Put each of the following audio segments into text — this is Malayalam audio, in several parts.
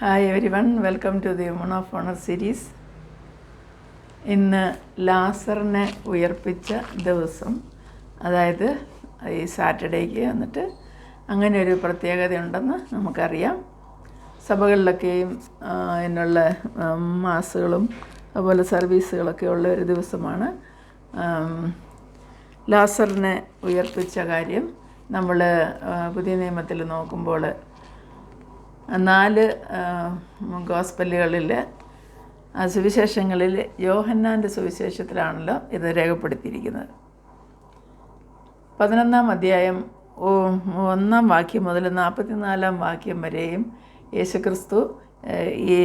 Hi everyone, welcome to the woman of honour series. ഇന്ന് ലാസറിനെ ഉയർപ്പിച്ച ദിവസം, അതായത് ഈ സാറ്റർഡേക്ക് വന്നിട്ട് അങ്ങനെ ഒരു പ്രത്യേകതയുണ്ടെന്ന് നമുക്കറിയാം. സഭകളിലൊക്കെയും അതിനുള്ള മാസുകളും അതുപോലെ സർവീസുകളൊക്കെ ഉള്ള ഒരു ദിവസമാണ്. ലാസറിനെ ഉയർപ്പിച്ച കാര്യം നമ്മൾ പുതിയ നിയമത്തിൽ നോക്കുമ്പോൾ 4 ഗോസ്പലുകളിൽ സുവിശേഷങ്ങളിൽ യോഹന്നാൻ്റെ സുവിശേഷത്തിലാണല്ലോ ഇത് രേഖപ്പെടുത്തിയിരിക്കുന്നത്. 11-ാം അധ്യായം 1-ാം വാക്യം മുതൽ 44-ാം വാക്യം വരെയും യേശുക്രിസ്തു ഈ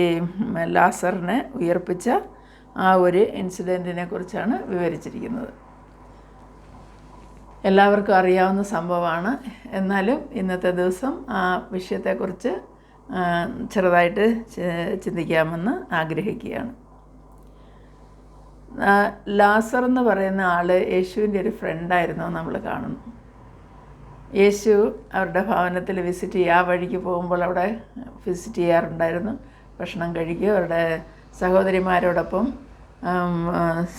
ലാസറിനെ ഉയർപ്പിച്ച ആ ഒരു ഇൻസിഡൻറ്റിനെ കുറിച്ചാണ് വിവരിച്ചിരിക്കുന്നത്. എല്ലാവർക്കും അറിയാവുന്ന സംഭവമാണ്. എന്നാലും ഇന്നത്തെ ദിവസം ആ വിഷയത്തെക്കുറിച്ച് ചെറുതായിട്ട് ചിന്തിക്കാമെന്ന് ആഗ്രഹിക്കുകയാണ്. ലാസർ എന്ന് പറയുന്ന ആൾ യേശുവിൻ്റെ ഒരു ഫ്രണ്ടായിരുന്നു നമ്മൾ കാണുന്നു. യേശു അവരുടെ ഭവനത്തിൽ വിസിറ്റ് ചെയ്യുക, ആ വഴിക്ക് പോകുമ്പോൾ അവിടെ വിസിറ്റ് ചെയ്യാറുണ്ടായിരുന്നു. ഭക്ഷണം കഴിക്കുക, അവരുടെ സഹോദരിമാരോടൊപ്പം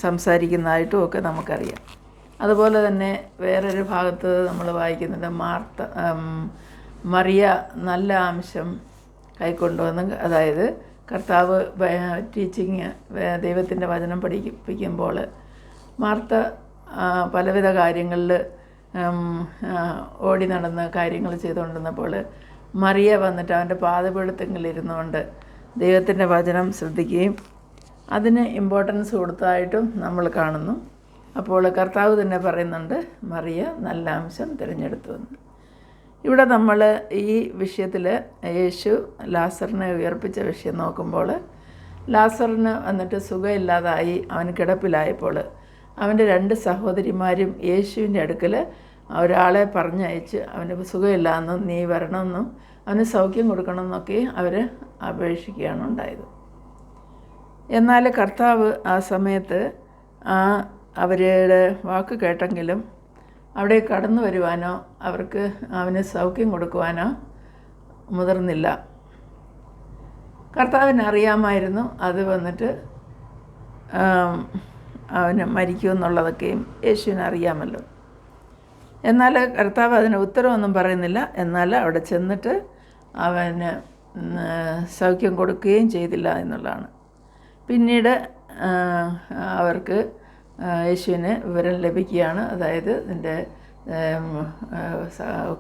സംസാരിക്കുന്നതായിട്ടും ഒക്കെ നമുക്കറിയാം. അതുപോലെ തന്നെ വേറൊരു ഭാഗത്ത് നമ്മൾ വായിക്കുന്നുണ്ട്, മറിയ നല്ല അംശം കൈക്കൊണ്ടുവന്ന്, അതായത് കർത്താവ് ടീച്ചിങ് ദൈവത്തിൻ്റെ വചനം പഠിപ്പിക്കുമ്പോൾ മാർത്ത പലവിധ കാര്യങ്ങളിൽ ഓടി നടന്ന് കാര്യങ്ങൾ ചെയ്തുകൊണ്ടിരുന്നപ്പോൾ മറിയ വന്നിട്ട് അവൻ്റെ പാദപീഠത്തിലിരുന്നുകൊണ്ട് ദൈവത്തിൻ്റെ വചനം ശ്രദ്ധിക്കുകയും അതിന് ഇമ്പോർട്ടൻസ് കൊടുത്തതായിട്ടും നമ്മൾ കാണുന്നു. അപ്പോൾ കർത്താവ് തന്നെ പറയുന്നുണ്ട്, മറിയ നല്ല അംശം തിരഞ്ഞെടുത്തുവെന്ന്. ഇവിടെ നമ്മൾ ഈ വിഷയത്തിൽ യേശു ലാസറിനെ ഉയർപ്പിച്ച വിഷയം നോക്കുമ്പോൾ, ലാസറിന് വന്നിട്ട് സുഖമില്ലാതായി അവൻ കിടപ്പിലായപ്പോൾ അവൻ്റെ 2 സഹോദരിമാരും യേശുവിൻ്റെ അടുക്കൽ ഒരാളെ പറഞ്ഞയച്ച് അവന് സുഖമില്ലായെന്നും നീ വരണമെന്നും അവന് സൗഖ്യം കൊടുക്കണമെന്നൊക്കെ അവർ അപേക്ഷിക്കുകയാണ് ഉണ്ടായത്. എന്നാൽ കർത്താവ് ആ സമയത്ത് അവരുടെ വാക്ക് കേട്ടെങ്കിലും അവിടെ കടന്നു വരുവാനോ അവർക്ക് അവന് സൗഖ്യം കൊടുക്കുവാനോ മുതിർന്നില്ല. കർത്താവിന് അറിയാമായിരുന്നു അത് വന്നിട്ട് അവന് മരിക്കുമെന്നുള്ളതൊക്കെയും യേശുവിന് അറിയാമല്ലോ. എന്നാൽ കർത്താവ് അതിന് ഉത്തരവൊന്നും പറയുന്നില്ല. എന്നാൽ അവിടെ ചെന്നിട്ട് അവന് സൗഖ്യം കൊടുക്കുകയും ചെയ്തില്ല എന്നുള്ളതാണ്. പിന്നീട് അവർക്ക് യേശുവിന് വിവരം ലഭിക്കുകയാണ്, അതായത് നിൻ്റെ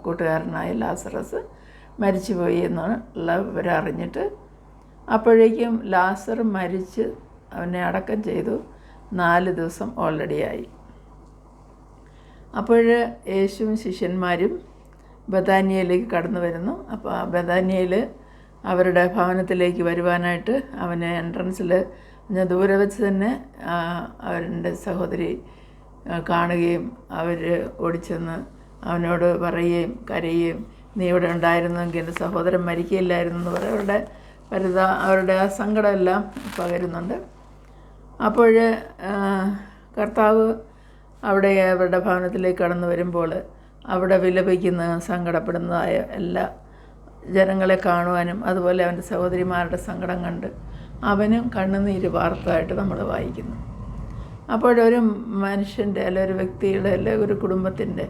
കൂട്ടുകാരനായ ലാസറസ് മരിച്ചുപോയി എന്നുള്ള വിവരം അറിഞ്ഞിട്ട്, അപ്പോഴേക്കും ലാസർ മരിച്ച് അവനെ അടക്കം ചെയ്തു. 4 ദിവസം ഓൾറെഡി ആയി. അപ്പോൾ യേശുവും ശിഷ്യന്മാരും ബഥാനിയയിലേക്ക് കടന്നു വരുന്നു. അപ്പോൾ ബഥാനിയയിൽ അവരുടെ ഭവനത്തിലേക്ക് വരുവാനായിട്ട് അവനെ എൻട്രൻസിൽ ദൂരെ വെച്ച് തന്നെ അവരുടെ സഹോദരി കാണുകയും അവർ ഓടിച്ചെന്ന് അവനോട് പറയുകയും കരയുകയും, നീ ഇവിടെ ഉണ്ടായിരുന്നെങ്കിൽ എൻ്റെ സഹോദരൻ മരിക്കില്ലായിരുന്നു എന്ന് പറയും. അവരുടെ ആ സങ്കടമെല്ലാം പകരുന്നുണ്ട്. അപ്പോൾ കർത്താവ് അവിടെ അവരുടെ ഭവനത്തിലേക്ക് കടന്നു വരുമ്പോൾ അവിടെ വിലപിക്കുന്ന സങ്കടപ്പെടുന്നതായ എല്ലാ ജനങ്ങളെ കാണുവാനും അതുപോലെ അവൻ്റെ സഹോദരിമാരുടെ സങ്കടം കണ്ട് അവനും കണ്ണുനീര് വാർത്തതായിട്ട് നമ്മൾ വായിക്കുന്നു. അപ്പോഴൊരു മനുഷ്യൻ്റെ അല്ലെ ഒരു വ്യക്തിയുടെ അല്ലെ ഒരു കുടുംബത്തിൻ്റെ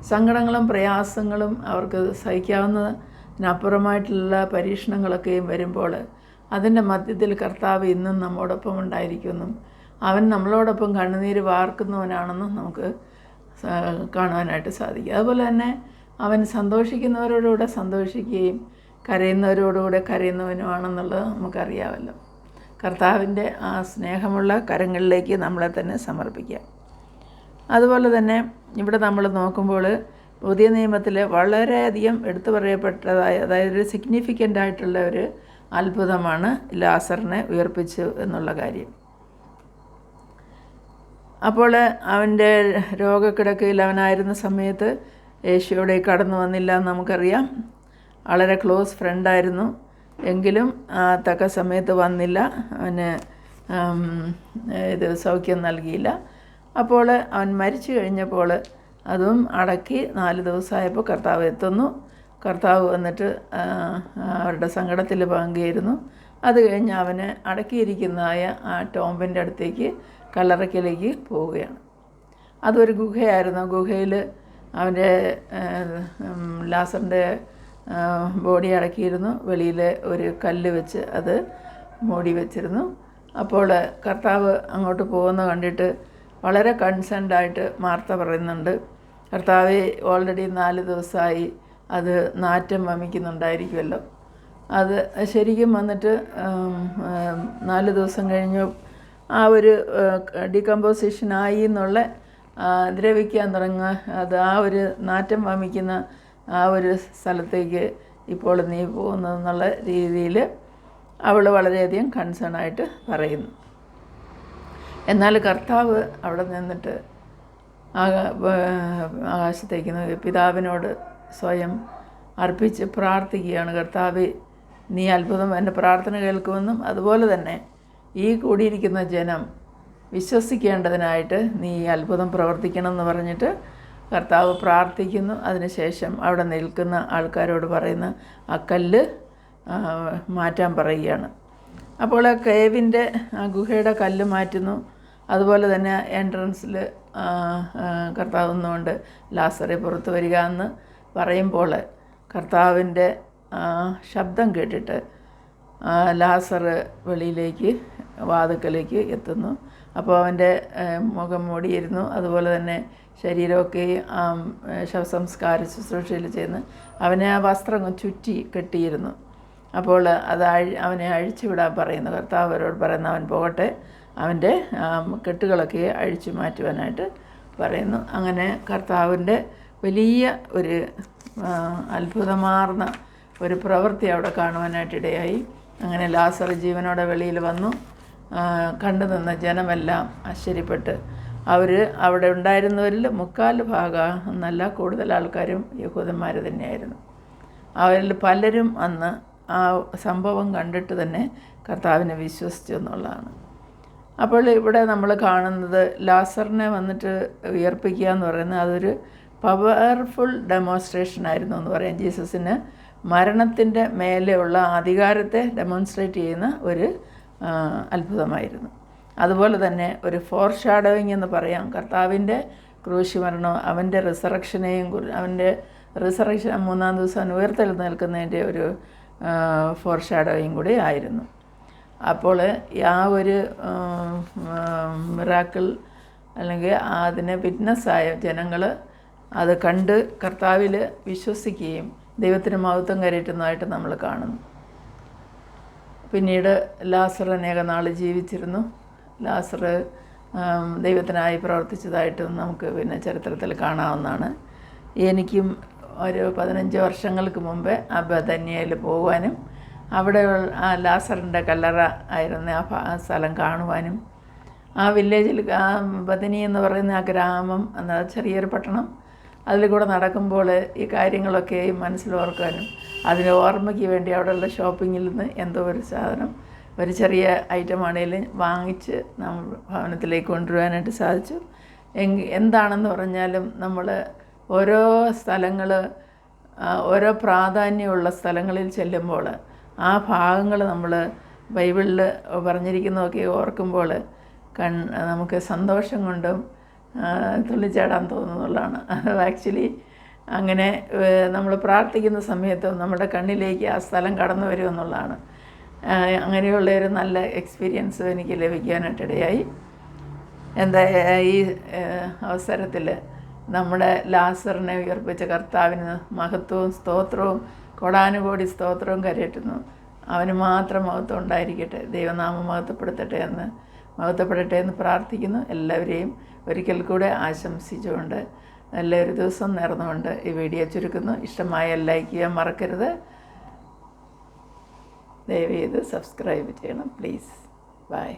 സങ്കടങ്ങളും പ്രയാസങ്ങളും അവർക്ക് സഹിക്കാവുന്നതിനപ്പുറമായിട്ടുള്ള പരീക്ഷണങ്ങളൊക്കെയും വരുമ്പോൾ അതിൻ്റെ മധ്യത്തിൽ കർത്താവ് ഇന്നും നമ്മോടൊപ്പം ഉണ്ടായിരിക്കുമെന്നും അവൻ നമ്മളോടൊപ്പം കണ്ണുനീര് വാർക്കുന്നവനാണെന്നും നമുക്ക് കാണുവാനായിട്ട് സാധിക്കും. അതുപോലെ തന്നെ അവൻ സന്തോഷിക്കുന്നവരോടുകൂടെ സന്തോഷിക്കുകയും കരയുന്നവരോടുകൂടെ കരയുന്നവനുമാണെന്നുള്ളത് നമുക്കറിയാമല്ലോ. കർത്താവിൻ്റെ ആ സ്നേഹമുള്ള കരങ്ങളിലേക്ക് നമ്മളെ തന്നെ സമർപ്പിക്കാം. അതുപോലെ തന്നെ ഇവിടെ നമ്മൾ നോക്കുമ്പോൾ പുതിയ നിയമത്തിൽ വളരെയധികം എടുത്തു പറയപ്പെട്ടതായ, അതായത് ഒരു സിഗ്നിഫിക്കൻ്റ് ആയിട്ടുള്ള ഒരു അത്ഭുതമാണ് ലാസറിനെ ഉയർപ്പിച്ചു എന്നുള്ള കാര്യം. അപ്പോൾ അവൻ്റെ രോഗക്കിടക്കയിൽ അവനായിരുന്ന സമയത്ത് യേശുവിടെ കടന്നു വന്നില്ല എന്ന് നമുക്കറിയാം. വളരെ ക്ലോസ് ഫ്രണ്ടായിരുന്നു, എങ്കിലും തക്ക സമയത്ത് വന്നില്ല, അവന് സൗഖ്യം നൽകിയില്ല. അപ്പോൾ അവൻ മരിച്ചു കഴിഞ്ഞപ്പോൾ അതും അടക്കി 4 ദിവസമായപ്പോൾ കർത്താവ് എത്തുന്നു. കർത്താവ് വന്നിട്ട് അവരുടെ സങ്കടത്തിൽ പങ്കുചേരുന്നു. അത് കഴിഞ്ഞ് അവന് അടക്കിയിരിക്കുന്നതായ ആ ടോമ്പിൻ്റെ അടുത്തേക്ക് കല്ലറയ്ക്കലേക്ക് പോവുകയാണ്. അതൊരു ഗുഹയായിരുന്നു. ഗുഹയിൽ അവൻ്റെ ലാസറിൻ്റെ ബോഡി അടക്കിയിരുന്നു. വെളിയിൽ ഒരു കല്ല് വെച്ച് അത് മൂടി വെച്ചിരുന്നു. അപ്പോൾ കർത്താവ് അങ്ങോട്ട് പോകുന്നത് കണ്ടിട്ട് വളരെ കൺസേൺഡായിട്ട് മാർത്ത പറയുന്നുണ്ട്, കർത്താവെ ഓൾറെഡി 4 ദിവസമായി അത് നാറ്റം വമിക്കുന്നുണ്ടായിരിക്കുമല്ലോ. അത് ശരിക്കും വന്നിട്ട് 4 ദിവസം കഴിഞ്ഞു ആ ഒരു ഡീകമ്പോസിഷനായി എന്നുള്ള ദ്രവിക്കാൻ തുടങ്ങുക. അത് ആ ഒരു നാറ്റം വമിക്കുന്ന ആ ഒരു സ്ഥലത്തേക്ക് ഇപ്പോൾ നീ പോകുന്നതെന്നുള്ള രീതിയിൽ അവൾ വളരെയധികം കൺസേണായിട്ട് പറയുന്നു. എന്നാൽ കർത്താവ് അവിടെ നിന്നിട്ട് ആകാശത്തേക്ക് പിതാവിനോട് സ്വയം അർപ്പിച്ച് പ്രാർത്ഥിക്കുകയാണ്. കർത്താവ്, നീ അത്ഭുതം എൻ്റെ പ്രാർത്ഥന കേൾക്കുമെന്നും അതുപോലെ തന്നെ ഈ കൂടിയിരിക്കുന്ന ജനം വിശ്വസിക്കേണ്ടതിനായിട്ട് നീ അത്ഭുതം പ്രവർത്തിക്കണമെന്ന് പറഞ്ഞിട്ട് കർത്താവ് പ്രാർത്ഥിക്കുന്നു. അതിനുശേഷം അവിടെ നിൽക്കുന്ന ആൾക്കാരോട് പറയുന്ന ആ കല്ല് മാറ്റാൻ പറയുകയാണ്. അപ്പോൾ ആ കേവിൻ്റെ ആ ഗുഹയുടെ കല്ല് മാറ്റുന്നു. അതുപോലെ തന്നെ എൻട്രൻസിൽ കർത്താവ് നിന്നുകൊണ്ട് ലാസറെ പുറത്ത് വരിക എന്ന് പറയുമ്പോൾ കർത്താവിൻ്റെ ശബ്ദം കേട്ടിട്ട് ലാസർ വെളിയിലേക്ക് വാതിക്കലേക്ക് എത്തുന്നു. അപ്പോൾ അവൻ്റെ മുഖം മൂടിയിരുന്നു. അതുപോലെ തന്നെ ശരീരമൊക്കെ ശവസംസ്കാര ശുശ്രൂഷയിൽ ചെയ്യുന്നു. അവനെ ആ വസ്ത്രം ചുറ്റി കെട്ടിയിരുന്നു. അപ്പോൾ അത് അവനെ അഴിച്ചുവിടാൻ പറയുന്നു. കർത്താവ് അവരോട് പറയുന്നു അവൻ പോകട്ടെ, അവൻ്റെ കെട്ടുകളൊക്കെ അഴിച്ചു മാറ്റുവാനായിട്ട് പറയുന്നു. അങ്ങനെ കർത്താവിൻ്റെ വലിയ ഒരു അത്ഭുതമാർന്ന ഒരു പ്രവൃത്തി അവിടെ കാണുവാനായിട്ടിടയായി. അങ്ങനെ ലാസർ ജീവനോടെ വെളിയിൽ വന്നു. കണ്ടു നിന്ന ജനമെല്ലാം ആശ്ചര്യപ്പെട്ട് അവിടെ ഉണ്ടായിരുന്നവരിൽ 3/4 എന്നല്ല കൂടുതൽ ആൾക്കാരും യഹൂദന്മാർ തന്നെയായിരുന്നു. അവരിൽ പലരും അന്ന് ആ സംഭവം കണ്ടിട്ട് തന്നെ കർത്താവിനെ വിശ്വസിച്ചു എന്നുള്ളതാണ്. അപ്പോൾ ഇവിടെ നമ്മൾ കാണുന്നത് ലാസറിനെ വന്നിട്ട് ഉയർപ്പിക്കുക എന്ന് പറയുന്നത് അതൊരു പവർഫുൾ ഡെമോൺസ്ട്രേഷനായിരുന്നു എന്ന് പറയാം. ജീസസിന് മരണത്തിൻ്റെ മേലെയുള്ള അധികാരത്തെ ഡെമോൺസ്ട്രേറ്റ് ചെയ്യുന്ന ഒരു അത്ഭുതമായിരുന്നു. അതുപോലെ തന്നെ ഒരു ഫോർഷാഡോയിങ് എന്ന് പറയാം. കർത്താവിൻ്റെ ക്രൂശ് മരണവും അവൻ്റെ റിസറക്ഷനെയും അവൻ്റെ റിസറക്ഷൻ 3-ാം ദിവസം ഉയർത്തെഴുന്നേൽക്കുന്നതിൻ്റെ ഒരു ഫോർഷാഡോയിങ് കൂടി ആയിരുന്നു. അപ്പോൾ ആ ഒരു മിറാക്കിൾ അല്ലെങ്കിൽ അതിനെ വിറ്റ്നസ്സായ ജനങ്ങൾ അത് കണ്ട് കർത്താവിൽ വിശ്വസിക്കുകയും ദൈവത്തിന് മഹത്വം കരയറ്റുന്നതായിട്ട് നമ്മൾ കാണുന്നു. പിന്നീട് ലാസർ അനേക നാൾ ജീവിച്ചിരുന്നു. ലാസർ ദൈവത്തിനായി പ്രവർത്തിച്ചതായിട്ടും നമുക്ക് പിന്നെ ചരിത്രത്തിൽ കാണാവുന്നതാണ്. എനിക്കും ഒരു 15 വർഷങ്ങൾക്ക് മുമ്പേ ആ ബഥന്യയിൽ പോകുവാനും അവിടെ ആ ലാസറിൻ്റെ കല്ലറ ആയിരുന്ന ആ സ്ഥലം കാണുവാനും ആ വില്ലേജിൽ ബഥനി എന്ന് പറയുന്ന ആ ഗ്രാമം എന്ന ചെറിയൊരു പട്ടണം അതിൽ കൂടെ നടക്കുമ്പോൾ ഈ കാര്യങ്ങളൊക്കെ മനസ്സിലോർക്കാനും അതിന് ഓർമ്മയ്ക്ക് വേണ്ടി അവിടെയുള്ള ഷോപ്പിങ്ങിൽ നിന്ന് എന്തോ ഒരു സാധനം ഒരു ചെറിയ ഐറ്റമാണെങ്കിലും വാങ്ങിച്ച് നമ്മൾ ഭവനത്തിലേക്ക് കൊണ്ടുവരാനായിട്ട് സാധിച്ചു. എന്താണെന്ന് പറഞ്ഞാലും നമ്മൾ ഓരോ സ്ഥലങ്ങൾ ഓരോ പ്രാധാന്യമുള്ള സ്ഥലങ്ങളിൽ ചെല്ലുമ്പോൾ ആ ഭാഗങ്ങൾ നമ്മൾ ബൈബിളിൽ പറഞ്ഞിരിക്കുന്നതൊക്കെ ഓർക്കുമ്പോൾ നമുക്ക് സന്തോഷം കൊണ്ടും തുള്ളിച്ചാടാൻ തോന്നുന്നുള്ളതാണ്. ആക്ച്വലി അങ്ങനെ നമ്മൾ പ്രാർത്ഥിക്കുന്ന സമയത്തും നമ്മുടെ കണ്ണിലേക്ക് ആ സ്ഥലം കടന്നു വരുമെന്നുള്ളതാണ്. അങ്ങനെയുള്ളൊരു നല്ല എക്സ്പീരിയൻസ് എനിക്ക് ലഭിക്കാനായിട്ടിടയായി. ഈ അവസരത്തിൽ നമ്മുടെ ലാസറിനെ ഉയർപ്പിച്ച കർത്താവിന് മഹത്വവും സ്തോത്രവും കോടാനുകോടി സ്തോത്രവും കരയറ്റുന്നു. അവന് മാത്രം മഹത്വം ഉണ്ടായിരിക്കട്ടെ, ദൈവനാമം മഹത്വപ്പെടട്ടെ എന്ന് പ്രാർത്ഥിക്കുന്നു. എല്ലാവരെയും ഒരിക്കൽ കൂടെ ആശംസിച്ചുകൊണ്ട് നല്ലൊരു ദിവസം നേർന്നുകൊണ്ട് ഈ വീഡിയോ ചുരുക്കുന്നു. ഇഷ്ടമായ ലൈക്ക് ചെയ്യാൻ മറക്കരുത്. ദയവ് ചെയ്ത് സബ്സ്ക്രൈബ് ചെയ്യണം പ്ലീസ്. ബൈ.